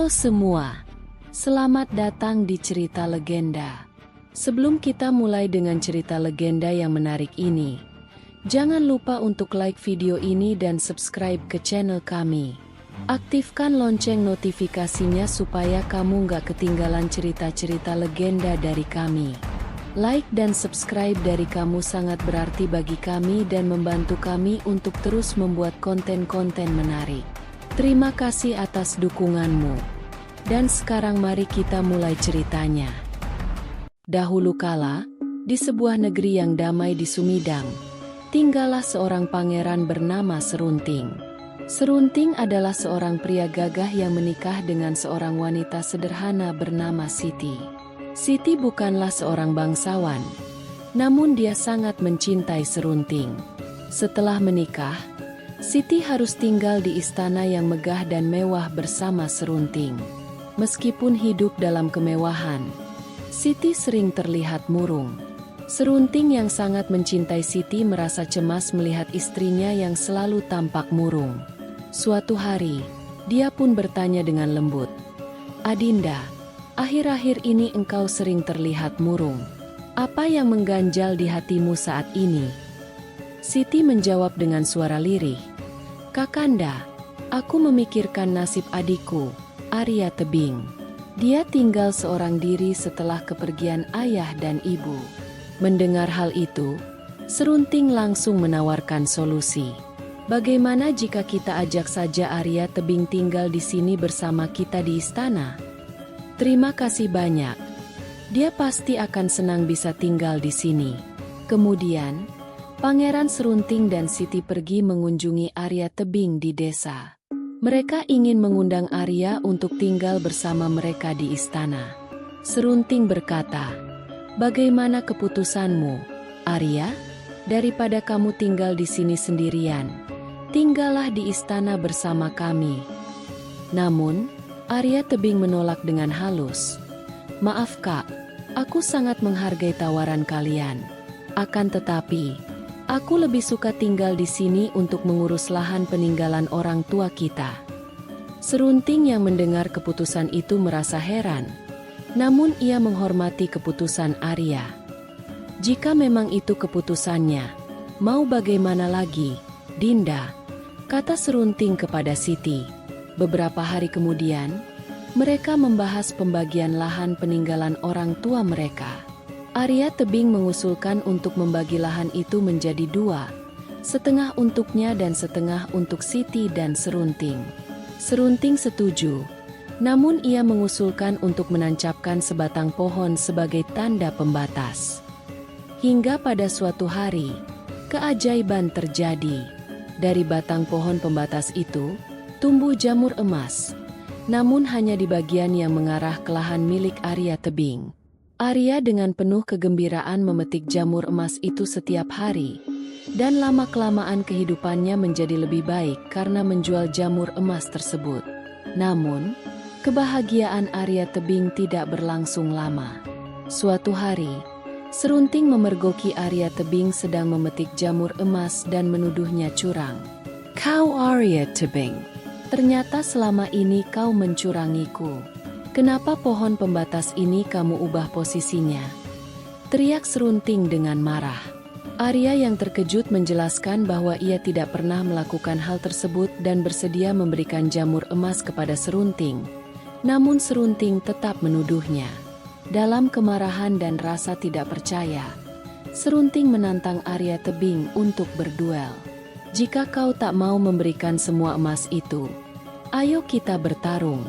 Halo semua, selamat datang di cerita legenda. Sebelum kita mulai dengan cerita legenda yang menarik ini, jangan lupa untuk like video ini dan subscribe ke channel kami. Aktifkan lonceng notifikasinya supaya kamu nggak ketinggalan cerita-cerita legenda dari kami. Like dan subscribe dari kamu sangat berarti bagi kami dan membantu kami untuk terus membuat konten-konten menarik. Terima kasih atas dukunganmu. Dan sekarang mari kita mulai ceritanya. Dahulu kala, di sebuah negeri yang damai di Sumedang, tinggallah seorang pangeran bernama Serunting. Serunting adalah seorang pria gagah yang menikah dengan seorang wanita sederhana bernama Siti. Siti bukanlah seorang bangsawan, namun dia sangat mencintai Serunting. Setelah menikah, Siti harus tinggal di istana yang megah dan mewah bersama Serunting. Meskipun hidup dalam kemewahan, Siti sering terlihat murung. Serunting yang sangat mencintai Siti merasa cemas melihat istrinya yang selalu tampak murung. Suatu hari, dia pun bertanya dengan lembut, "Adinda, akhir-akhir ini engkau sering terlihat murung. Apa yang mengganjal di hatimu saat ini?" Siti menjawab dengan suara lirih, "Kakanda, aku memikirkan nasib adikku, Arya Tebing. Dia tinggal seorang diri setelah kepergian ayah dan ibu." Mendengar hal itu, Serunting langsung menawarkan solusi. "Bagaimana jika kita ajak saja Arya Tebing tinggal di sini bersama kita di istana? Terima kasih banyak. Dia pasti akan senang bisa tinggal di sini." Kemudian, Pangeran Serunting dan Siti pergi mengunjungi Arya Tebing di desa. Mereka ingin mengundang Arya untuk tinggal bersama mereka di istana. Serunting berkata, "Bagaimana keputusanmu, Arya? Daripada kamu tinggal di sini sendirian, tinggallah di istana bersama kami." Namun, Arya Tebing menolak dengan halus. "Maaf Kak, aku sangat menghargai tawaran kalian. Akan tetapi, aku lebih suka tinggal di sini untuk mengurus lahan peninggalan orang tua kita." Serunting yang mendengar keputusan itu merasa heran. Namun ia menghormati keputusan Arya. "Jika memang itu keputusannya, mau bagaimana lagi, Dinda?" kata Serunting kepada Siti. Beberapa hari kemudian, mereka membahas pembagian lahan peninggalan orang tua mereka. Arya Tebing mengusulkan untuk membagi lahan itu menjadi dua, setengah untuknya dan setengah untuk Siti dan Serunting. Serunting setuju, namun ia mengusulkan untuk menancapkan sebatang pohon sebagai tanda pembatas. Hingga pada suatu hari, keajaiban terjadi. Dari batang pohon pembatas itu, tumbuh jamur emas, namun hanya di bagian yang mengarah ke lahan milik Arya Tebing. Arya dengan penuh kegembiraan memetik jamur emas itu setiap hari, dan lama-kelamaan kehidupannya menjadi lebih baik karena menjual jamur emas tersebut. Namun, kebahagiaan Arya Tebing tidak berlangsung lama. Suatu hari, Serunting memergoki Arya Tebing sedang memetik jamur emas dan menuduhnya curang. "Kau Arya Tebing, ternyata selama ini kau mencurangiku. Kenapa pohon pembatas ini kamu ubah posisinya?" teriak Serunting dengan marah. Arya yang terkejut menjelaskan bahwa ia tidak pernah melakukan hal tersebut dan bersedia memberikan jamur emas kepada Serunting. Namun Serunting tetap menuduhnya. Dalam kemarahan dan rasa tidak percaya, Serunting menantang Arya Tebing untuk berduel. "Jika kau tak mau memberikan semua emas itu, ayo kita bertarung.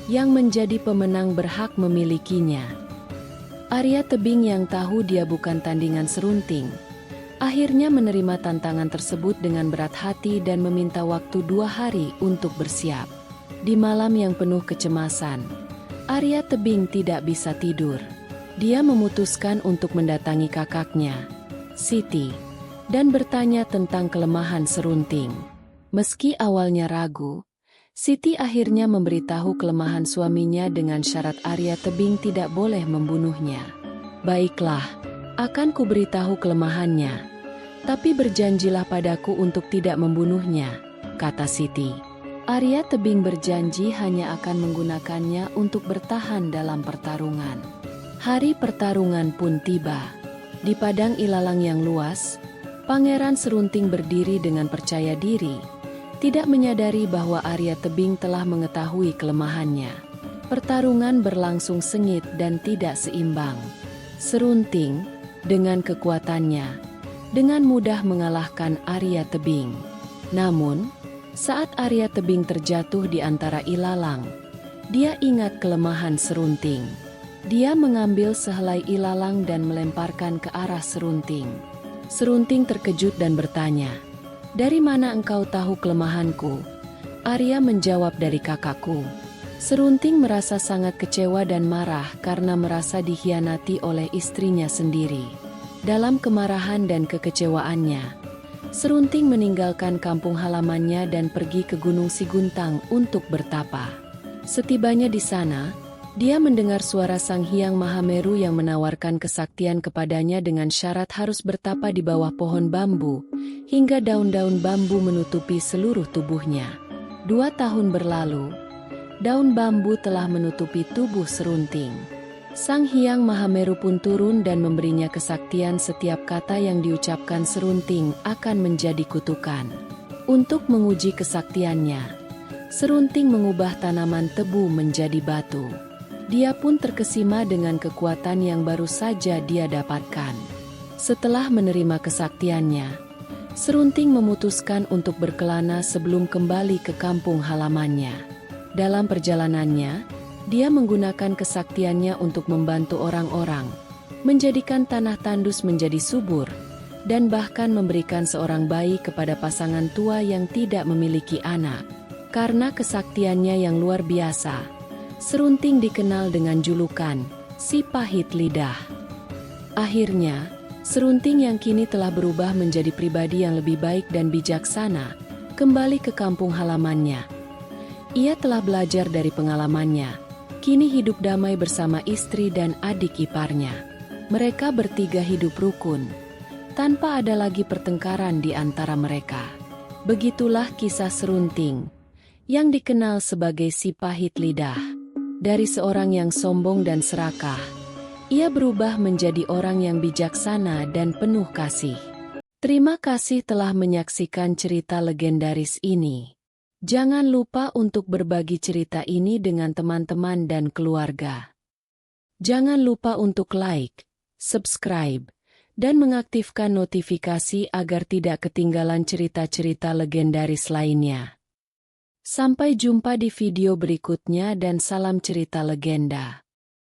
Yang menjadi pemenang berhak memilikinya." Arya Tebing yang tahu dia bukan tandingan Serunting, akhirnya menerima tantangan tersebut dengan berat hati dan meminta waktu 2 hari untuk bersiap. Di malam yang penuh kecemasan, Arya Tebing tidak bisa tidur. Dia memutuskan untuk mendatangi kakaknya, Siti, dan bertanya tentang kelemahan Serunting. Meski awalnya ragu, Siti akhirnya memberitahu kelemahan suaminya dengan syarat Arya Tebing tidak boleh membunuhnya. "Baiklah, akan kuberitahu kelemahannya, tapi berjanjilah padaku untuk tidak membunuhnya," kata Siti. Arya Tebing berjanji hanya akan menggunakannya untuk bertahan dalam pertarungan. Hari pertarungan pun tiba. Di padang ilalang yang luas, Pangeran Serunting berdiri dengan percaya diri, tidak menyadari bahwa Arya Tebing telah mengetahui kelemahannya. Pertarungan berlangsung sengit dan tidak seimbang. Serunting, dengan kekuatannya, dengan mudah mengalahkan Arya Tebing. Namun, saat Arya Tebing terjatuh di antara ilalang, dia ingat kelemahan Serunting. Dia mengambil sehelai ilalang dan melemparkan ke arah Serunting. Serunting terkejut dan bertanya, "Dari mana engkau tahu kelemahanku?" Arya menjawab, "Dari kakakku." Serunting merasa sangat kecewa dan marah karena merasa dikhianati oleh istrinya sendiri. Dalam kemarahan dan kekecewaannya, Serunting meninggalkan kampung halamannya dan pergi ke Gunung Siguntang untuk bertapa. Setibanya di sana, dia mendengar suara Sang Hyang Mahameru yang menawarkan kesaktian kepadanya dengan syarat harus bertapa di bawah pohon bambu, hingga daun-daun bambu menutupi seluruh tubuhnya. 2 tahun berlalu, daun bambu telah menutupi tubuh Serunting. Sang Hyang Mahameru pun turun dan memberinya kesaktian. Setiap kata yang diucapkan Serunting akan menjadi kutukan. Untuk menguji kesaktiannya, Serunting mengubah tanaman tebu menjadi batu. Dia pun terkesima dengan kekuatan yang baru saja dia dapatkan. Setelah menerima kesaktiannya, Serunting memutuskan untuk berkelana sebelum kembali ke kampung halamannya. Dalam perjalanannya, dia menggunakan kesaktiannya untuk membantu orang-orang, menjadikan tanah tandus menjadi subur, dan bahkan memberikan seorang bayi kepada pasangan tua yang tidak memiliki anak. Karena kesaktiannya yang luar biasa, Serunting dikenal dengan julukan si pahit lidah. Akhirnya, Serunting yang kini telah berubah menjadi pribadi yang lebih baik dan bijaksana, kembali ke kampung halamannya. Ia telah belajar dari pengalamannya. Kini hidup damai bersama istri dan adik iparnya. Mereka bertiga hidup rukun, tanpa ada lagi pertengkaran di antara mereka. Begitulah kisah Serunting, yang dikenal sebagai si pahit lidah. Dari seorang yang sombong dan serakah, ia berubah menjadi orang yang bijaksana dan penuh kasih. Terima kasih telah menyaksikan cerita legendaris ini. Jangan lupa untuk berbagi cerita ini dengan teman-teman dan keluarga. Jangan lupa untuk like, subscribe, dan mengaktifkan notifikasi agar tidak ketinggalan cerita-cerita legendaris lainnya. Sampai jumpa di video berikutnya dan salam cerita legenda.